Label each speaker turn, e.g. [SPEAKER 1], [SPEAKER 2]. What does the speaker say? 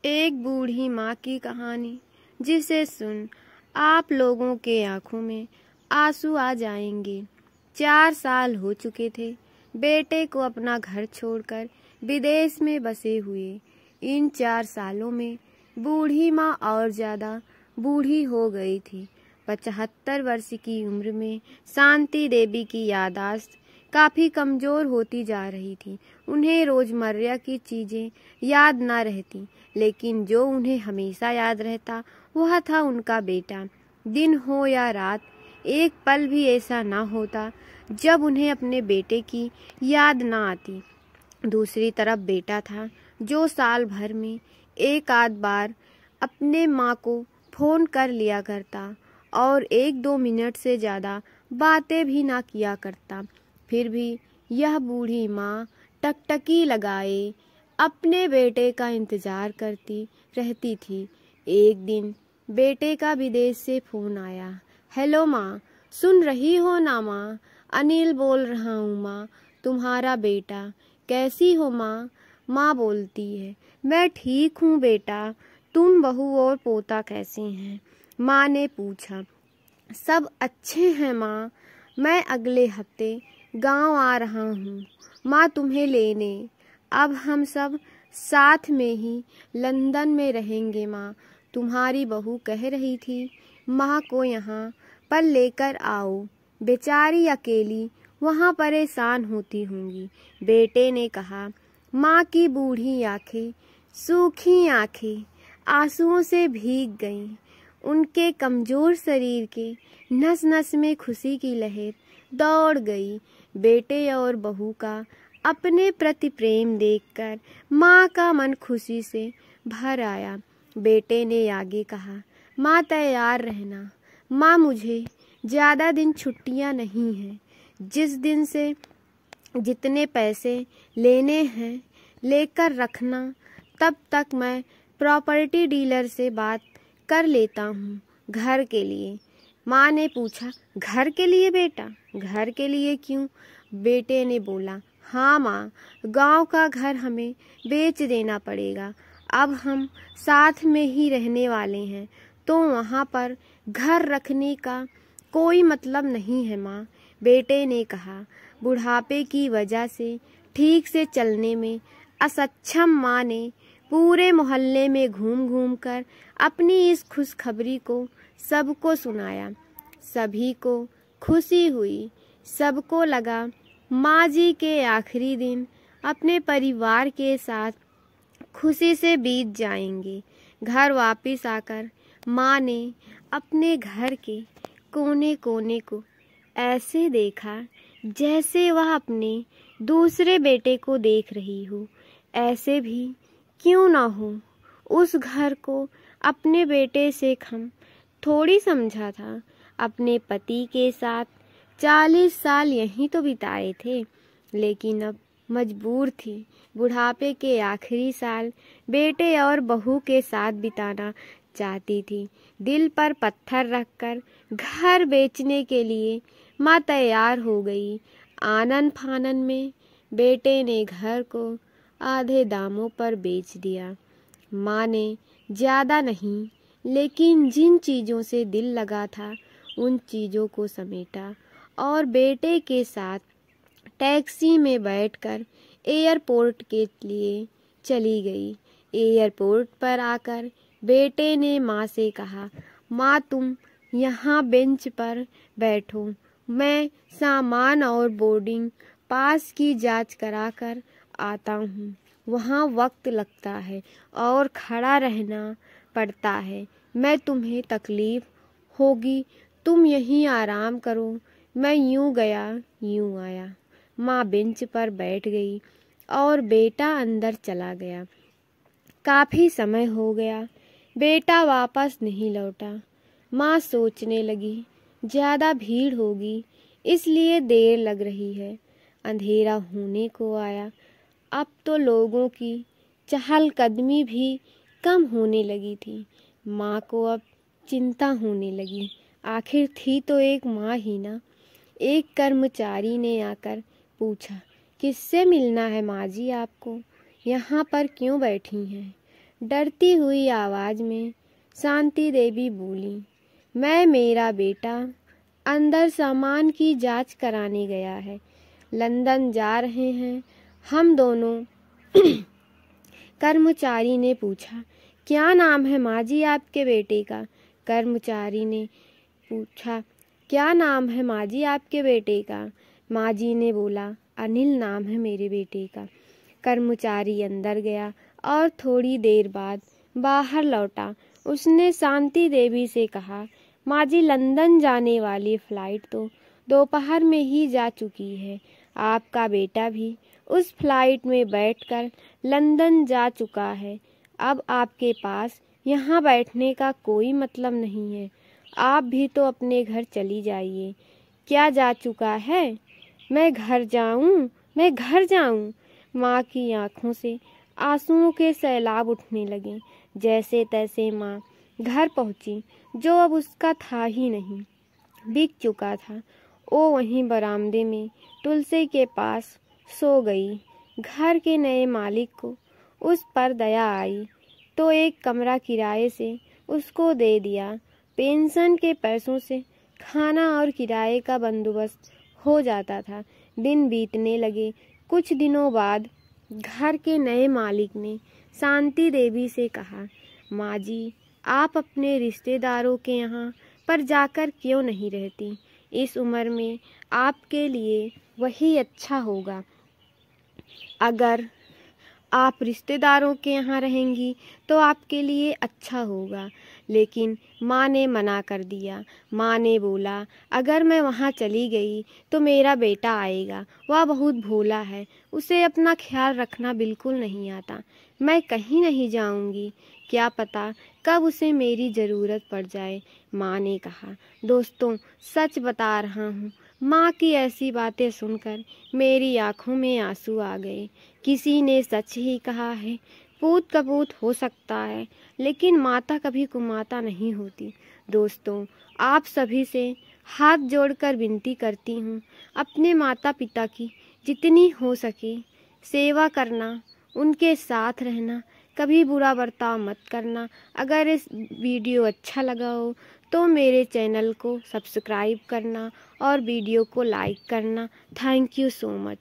[SPEAKER 1] एक बूढ़ी माँ की कहानी जिसे सुन आप लोगों के आंखों में आंसू आ जाएंगे। 4 साल हो चुके थे बेटे को अपना घर छोड़कर विदेश में बसे हुए। इन 4 सालों में बूढ़ी माँ और ज्यादा बूढ़ी हो गई थी। 75 वर्ष की उम्र में शांति देवी की याददाश्त काफी कमजोर होती जा रही थी। उन्हें रोजमर्रा की चीजें याद न रहती, लेकिन जो उन्हें हमेशा याद रहता वह था उनका बेटा। दिन हो या रात, एक पल भी ऐसा न होता जब उन्हें अपने बेटे की याद न आती। दूसरी तरफ बेटा था जो साल भर में एक आध बार अपने माँ को फोन कर लिया करता और 1-2 मिनट से ज्यादा बातें भी ना किया करता। फिर भी यह बूढ़ी माँ टकटकी लगाए अपने बेटे का इंतजार करती रहती थी। एक दिन बेटे का विदेश से फोन आया। हेलो माँ, सुन रही हो ना माँ? अनिल बोल रहा हूँ माँ, तुम्हारा बेटा। कैसी हो माँ? माँ बोलती है, मैं ठीक हूँ बेटा, तुम बहू और पोता कैसे हैं? माँ ने पूछा। सब अच्छे हैं माँ, मैं अगले हफ्ते गांव आ रहा हूँ माँ तुम्हें लेने। अब हम सब साथ में ही लंदन में रहेंगे माँ। तुम्हारी बहू कह रही थी माँ को यहाँ पर लेकर आओ, बेचारी अकेली वहाँ परेशान होती होंगी। बेटे ने कहा। माँ की बूढ़ी आंखें, सूखी आंखें आंसुओं से भीग गईं। उनके कमजोर शरीर के नस नस में खुशी की लहर दौड़ गई। बेटे और बहू का अपने प्रति प्रेम देखकर माँ का मन खुशी से भर आया। बेटे ने आगे कहा, माँ तैयार रहना। माँ मुझे ज्यादा दिन छुट्टियाँ नहीं हैं। जिस दिन से जितने पैसे लेने हैं लेकर रखना, तब तक मैं प्रॉपर्टी डीलर से बात कर लेता हूँ घर के लिए। माँ ने पूछा, घर के लिए बेटा? घर के लिए क्यों? बेटे ने बोला, हाँ माँ, गांव का घर हमें बेच देना पड़ेगा। अब हम साथ में ही रहने वाले हैं, तो वहाँ पर घर रखने का कोई मतलब नहीं है माँ। बेटे ने कहा। बुढ़ापे की वजह से ठीक से चलने में असक्षम माँ ने पूरे मोहल्ले में घूम घूम कर अपनी इस खुशखबरी को सबको सुनाया। सभी को खुशी हुई। सबको लगा माँ जी के आखिरी दिन अपने परिवार के साथ खुशी से बीत जाएंगे। घर वापस आकर माँ ने अपने घर के कोने कोने को ऐसे देखा जैसे वह अपने दूसरे बेटे को देख रही हो। ऐसे भी क्यों ना हो, उस घर को अपने बेटे से कम थोड़ी समझा था। अपने पति के साथ 40 साल यहीं तो बिताए थे, लेकिन अब मजबूर थी बुढ़ापे के आखिरी साल बेटे और बहू के साथ बिताना चाहती थी। दिल पर पत्थर रखकर घर बेचने के लिए माँ तैयार हो गई। आनन फानन में बेटे ने घर को आधे दामों पर बेच दिया। माँ ने ज्यादा नहीं, लेकिन जिन चीजों से दिल लगा था उन चीजों को समेटा और बेटे के साथ टैक्सी में बैठकर एयरपोर्ट के लिए चली गई। एयरपोर्ट पर आकर बेटे ने माँ से कहा, माँ तुम यहाँ बेंच पर बैठो, मैं सामान और बोर्डिंग पास की जांच कराकर आता हूँ। वहाँ वक्त लगता है और खड़ा रहना पड़ता है। मैं तुम्हें तकलीफ होगी, तुम यहीं आराम करो। मैं यूं गया यूं आया। माँ बेंच पर बैठ गई और बेटा अंदर चला गया। काफी समय हो गया, बेटा वापस नहीं लौटा। माँ सोचने लगी, ज्यादा भीड़ होगी इसलिए देर लग रही है। अंधेरा होने को आया। अब तो लोगों की चहलकदमी भी कम होने लगी थी। माँ को अब चिंता होने लगी। आखिर थी तो एक माँ ही ना। एक कर्मचारी ने आकर पूछा, किससे मिलना है माँ जी आपको? यहाँ पर क्यों बैठी हैं? डरती हुई आवाज में शांति देवी बोली, मैं मेरा बेटा अंदर सामान की जांच कराने गया है, लंदन जा रहे हैं हम दोनों। कर्मचारी ने पूछा, क्या नाम है माँ जी आपके बेटे का? कर्मचारी ने पूछा, क्या नाम है माँ जी आपके बेटे का? माँ जी ने बोला, अनिल नाम है मेरे बेटे का। कर्मचारी अंदर गया और थोड़ी देर बाद बाहर लौटा। उसने शांति देवी से कहा, माँ जी लंदन जाने वाली फ्लाइट तो दोपहर में ही जा चुकी है। आपका बेटा भी उस फ्लाइट में बैठकर लंदन जा चुका है। अब आपके पास यहाँ बैठने का कोई मतलब नहीं है। आप भी तो अपने घर चली जाइए। क्या जा चुका है? मैं घर जाऊं। माँ की आंखों से आंसुओं के सैलाब उठने लगे। जैसे तैसे माँ घर पहुंची, जो अब उसका था ही नहीं, बिक चुका था। वो वहीं बरामदे में तुलसी के पास सो गई। घर के नए मालिक को उस पर दया आई तो एक कमरा किराए से उसको दे दिया। पेंशन के पैसों से खाना और किराए का बंदोबस्त हो जाता था। दिन बीतने लगे। कुछ दिनों बाद घर के नए मालिक ने शांति देवी से कहा, माँ जी आप अपने रिश्तेदारों के यहाँ पर जाकर क्यों नहीं रहती? इस उम्र में आपके लिए वही अच्छा होगा। अगर आप रिश्तेदारों के यहाँ रहेंगी तो आपके लिए अच्छा होगा। लेकिन माँ ने मना कर दिया। माँ ने बोला, अगर मैं वहाँ चली गई तो मेरा बेटा आएगा, वह बहुत भोला है, उसे अपना ख्याल रखना बिल्कुल नहीं आता। मैं कहीं नहीं जाऊँगी, क्या पता कब उसे मेरी ज़रूरत पड़ जाए। माँ ने कहा। दोस्तों सच बता रहा हूँ, माँ की ऐसी बातें सुनकर मेरी आंखों में आंसू आ गए। किसी ने सच ही कहा है, पूत कपूत हो सकता है लेकिन माता कभी कुमाता नहीं होती। दोस्तों आप सभी से हाथ जोड़कर विनती करती हूँ, अपने माता पिता की जितनी हो सके सेवा करना, उनके साथ रहना, कभी बुरा बर्ताव मत करना। अगर इस वीडियो अच्छा लगा हो तो मेरे चैनल को सब्सक्राइब करना और वीडियो को लाइक करना। Thank you so much.